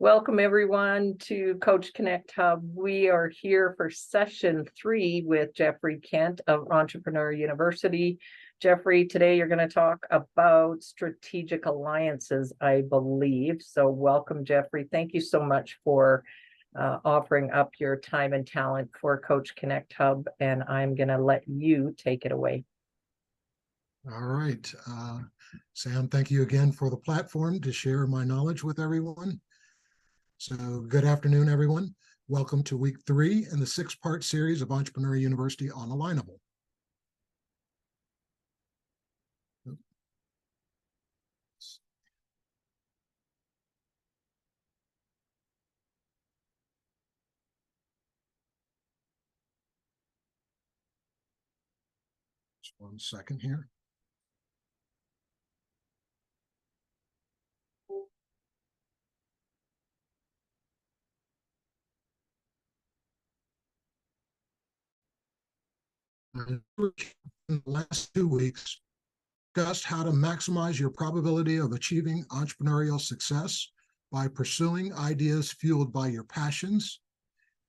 Welcome everyone to Coach Connect Hub. We are here for session 3 with Geoffrey Kent of Entrepreneurial University. Geoffrey, today you're going to talk about strategic alliances, I believe. So welcome, Geoffrey. Thank you so much for offering up your time and talent for Coach Connect Hub, and I'm going to let you take it away. All right. Sam, thank you again for the platform to share my knowledge with everyone. So good afternoon, everyone. Welcome to week 3 in the 6-part series of Entrepreneurial University on Alignable. Just 1 second here. In the last 2 weeks, discussed how to maximize your probability of achieving entrepreneurial success by pursuing ideas fueled by your passions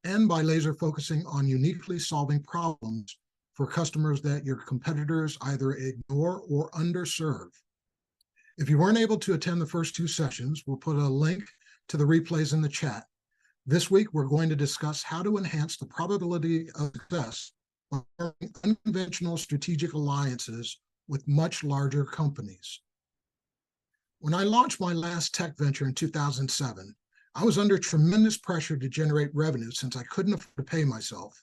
and by laser focusing on uniquely solving problems for customers that your competitors either ignore or underserve. If you weren't able to attend the first 2 sessions, we'll put a link to the replays in the chat. This week, we're going to discuss how to enhance the probability of success by forming unconventional strategic alliances with much larger companies. When I launched my last tech venture in 2007, I was under tremendous pressure to generate revenue since I couldn't afford to pay myself.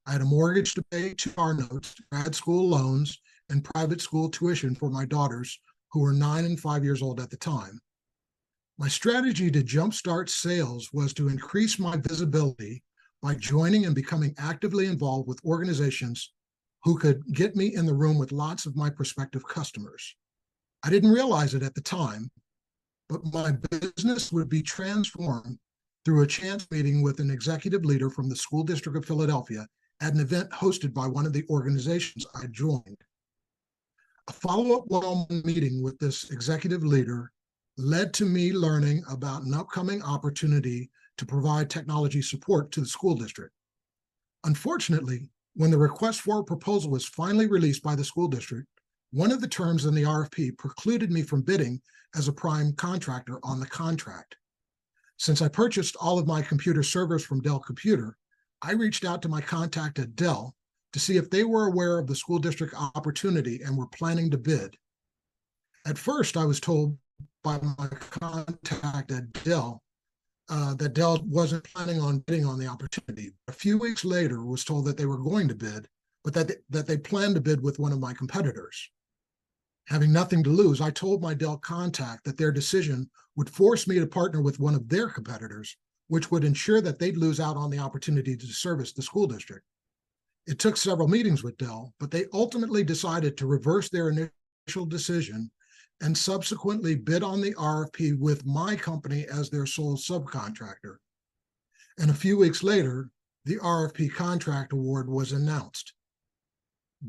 I had a mortgage to pay, 2 car notes, grad school loans, and private school tuition for my daughters, who were 9 and 5 years old at the time. My strategy to jumpstart sales was to increase my visibility by joining and becoming actively involved with organizations who could get me in the room with lots of my prospective customers. I didn't realize it at the time, but my business would be transformed through a chance meeting with an executive leader from the School District of Philadelphia at an event hosted by one of the organizations I joined. A follow-up one-on-one meeting with this executive leader led to me learning about an upcoming opportunity to provide technology support to the school district. Unfortunately, when the request for a proposal was finally released by the school district, one of the terms in the RFP precluded me from bidding as a prime contractor on the contract. Since I purchased all of my computer servers from Dell Computer, I reached out to my contact at Dell to see if they were aware of the school district opportunity and were planning to bid. At first, I was told by my contact at Dell that Dell wasn't planning on bidding on the opportunity. A few weeks later, was told that they were going to bid, but that they planned to bid with one of my competitors. Having nothing to lose, I told my Dell contact that their decision would force me to partner with one of their competitors, which would ensure that they'd lose out on the opportunity to service the school district. It took several meetings with Dell, but they ultimately decided to reverse their initial decision and subsequently bid on the RFP with my company as their sole subcontractor. And a few weeks later, the RFP contract award was announced.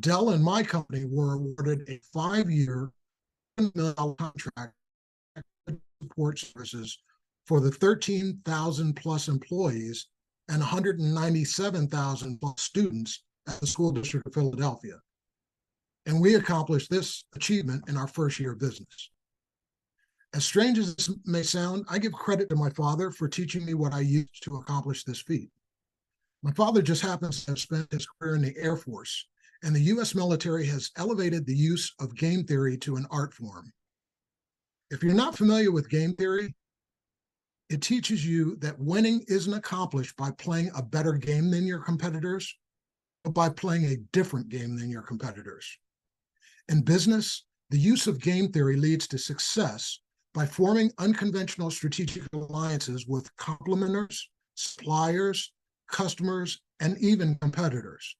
Dell and my company were awarded a 5-year, $1 million contract to support services for the 13,000 plus employees and 197,000 plus students at the School District of Philadelphia. And we accomplished this achievement in our first year of business. As strange as this may sound, I give credit to my father for teaching me what I used to accomplish this feat. My father just happens to have spent his career in the Air Force, and the U.S. military has elevated the use of game theory to an art form. If you're not familiar with game theory, it teaches you that winning isn't accomplished by playing a better game than your competitors, but by playing a different game than your competitors. In business, the use of game theory leads to success by forming unconventional strategic alliances with complementers, suppliers, customers, and even competitors.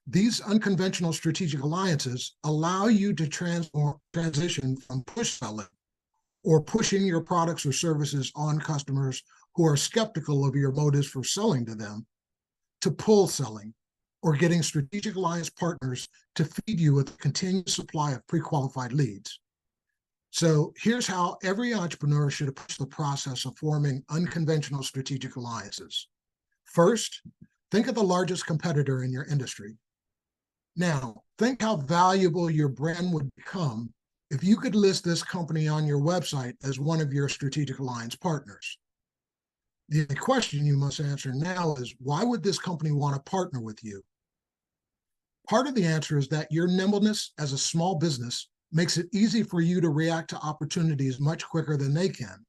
These unconventional strategic alliances allow you to transition from push selling, or pushing your products or services on customers who are skeptical of your motives for selling to them, to pull selling, or getting strategic alliance partners to feed you with a continuous supply of pre-qualified leads. So here's how every entrepreneur should approach the process of forming unconventional strategic alliances. First, think of the largest competitor in your industry. Now, think how valuable your brand would become if you could list this company on your website as one of your strategic alliance partners. The question you must answer now is, why would this company want to partner with you? Part of the answer is that your nimbleness as a small business makes it easy for you to react to opportunities much quicker than they can.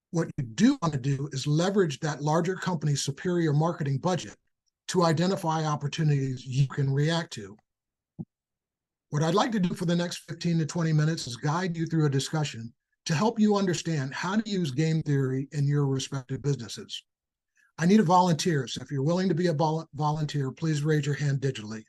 What you do want to do is leverage that larger company's superior marketing budget to identify opportunities you can react to. What I'd like to do for the next 15 to 20 minutes is guide you through a discussion to help you understand how to use game theory in your respective businesses. I need a volunteer, so if you're willing to be a volunteer, please raise your hand digitally.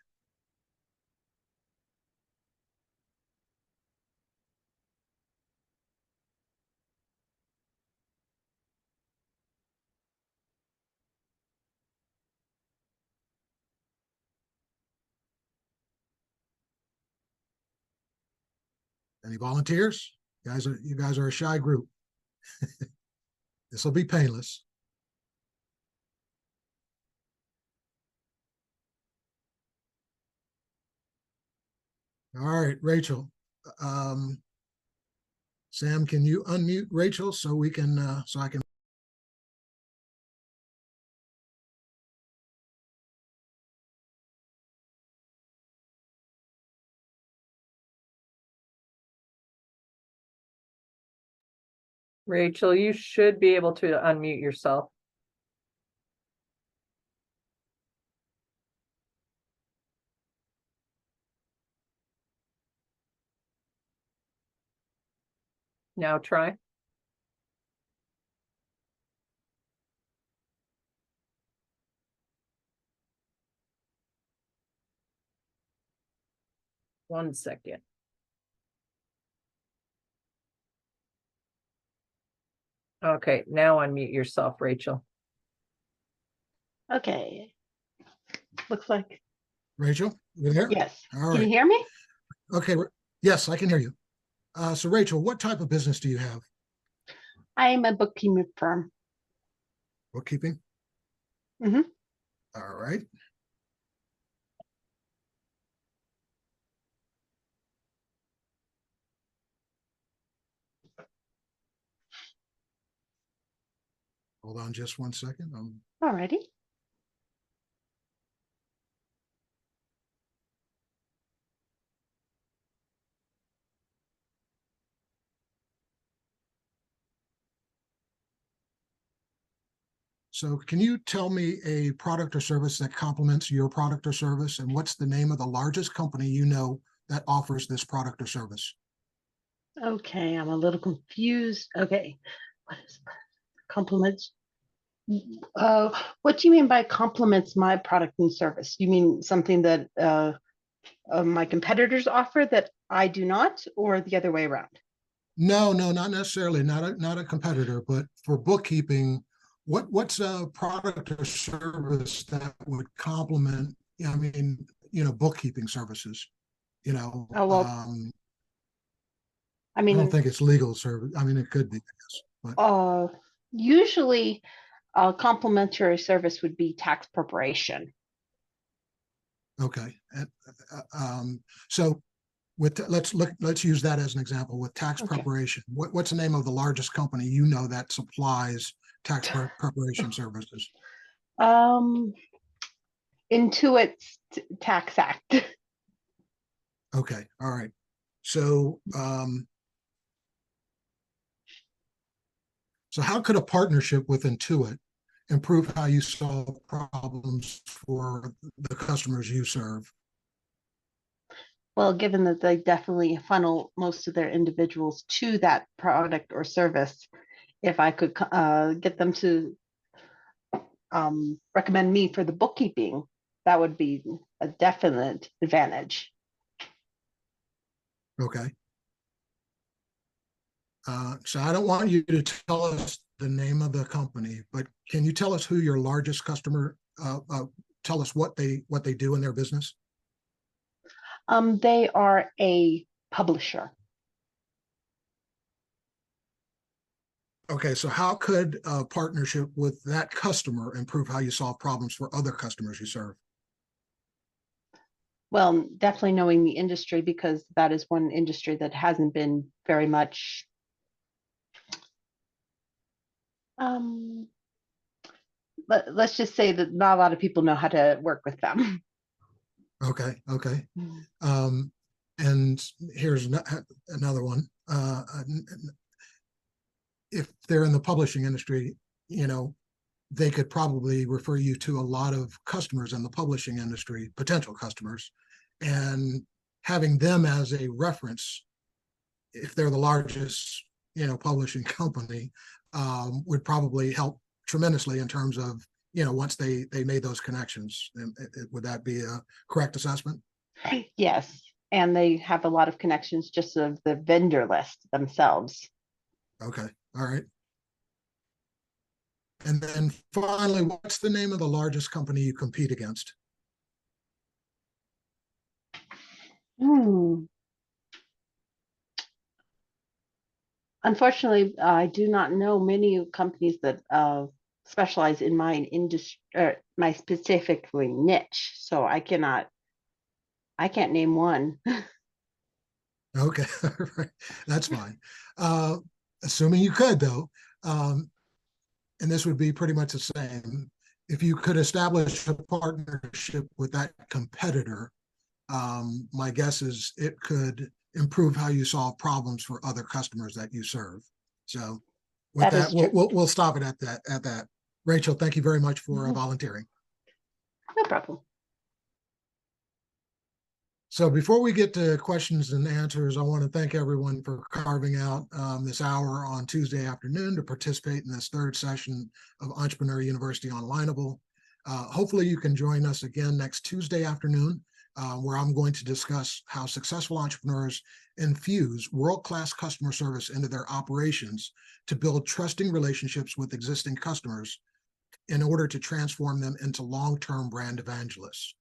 Any volunteers? You guys are a shy group. This will be painless. All right, Rachel. Sam, can you unmute Rachel so we can so I can? Rachel, you should be able to unmute yourself. Now try. One second. Okay, now unmute yourself, Rachel. Okay. Looks like, Rachel, you there? yes. All Can you right. hear me? Okay. Yes, I can hear you. So Rachel, what type of business do you have? I'm a bookkeeping firm. Bookkeeping? Mhm. All right. Hold on just one second. Alrighty. So can you tell me a product or service that complements your product or service, and what's the name of the largest company you know that offers this product or service? Okay, I'm a little confused. Okay. What is compliments? What do you mean by complements my product and service? You mean something that my competitors offer that I do not, or the other way around? No, not necessarily, not a competitor, but for bookkeeping, what's a product or service that would complement, I mean, bookkeeping services, Oh, well, I I don't mean, think it's legal service. I mean, it could be, I guess, but usually a complimentary service would be tax preparation. okay. So let's use that as an example with tax Okay. preparation. What's the name of the largest company you know that supplies tax preparation services? Intuit Tax Act. Okay, all right. So so how could a partnership with Intuit improve how you solve problems for the customers you serve? Well, given that they definitely funnel most of their individuals to that product or service, if I could get them to recommend me for the bookkeeping, that would be a definite advantage. Okay. So I don't want you to tell us the name of the company, but can you tell us who your largest customer, tell us what they do in their business? They are a publisher. Okay, so how could a partnership with that customer improve how you solve problems for other customers you serve? Well, definitely knowing the industry, because that is one industry that hasn't been very much let's just say that not a lot of people know how to work with them. Okay, okay. And here's another one. If they're in the publishing industry, they could probably refer you to a lot of customers in the publishing industry, potential customers, and having them as a reference, if they're the largest, publishing company, would probably help tremendously in terms of, once they made those connections. Would that be a correct assessment? Yes, and they have a lot of connections just of the vendor list themselves. Okay, all right. And then finally, what's the name of the largest company you compete against? Unfortunately, I do not know many companies that specialize in my industry, my specifically niche. So I can't name one. Okay, that's fine. Assuming you could, though, and this would be pretty much the same. If you could establish a partnership with that competitor, my guess is it could improve how you solve problems for other customers that you serve. So with that, we'll stop it at that. Rachel, thank you very much for volunteering. No problem. So before we get to questions and answers, I want to thank everyone for carving out this hour on Tuesday afternoon to participate in this third session of Entrepreneur University Onlineable. Hopefully you can join us again next Tuesday afternoon, where I'm going to discuss how successful entrepreneurs infuse world-class customer service into their operations to build trusting relationships with existing customers in order to transform them into long-term brand evangelists.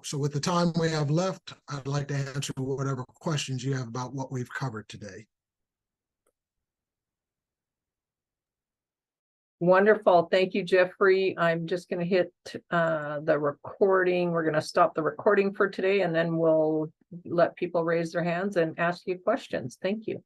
So with the time we have left, I'd like to answer whatever questions you have about what we've covered today. Wonderful. Thank you, Geoffrey. I'm just going to hit the recording. We're going to stop the recording for today, and then we'll let people raise their hands and ask you questions. Thank you.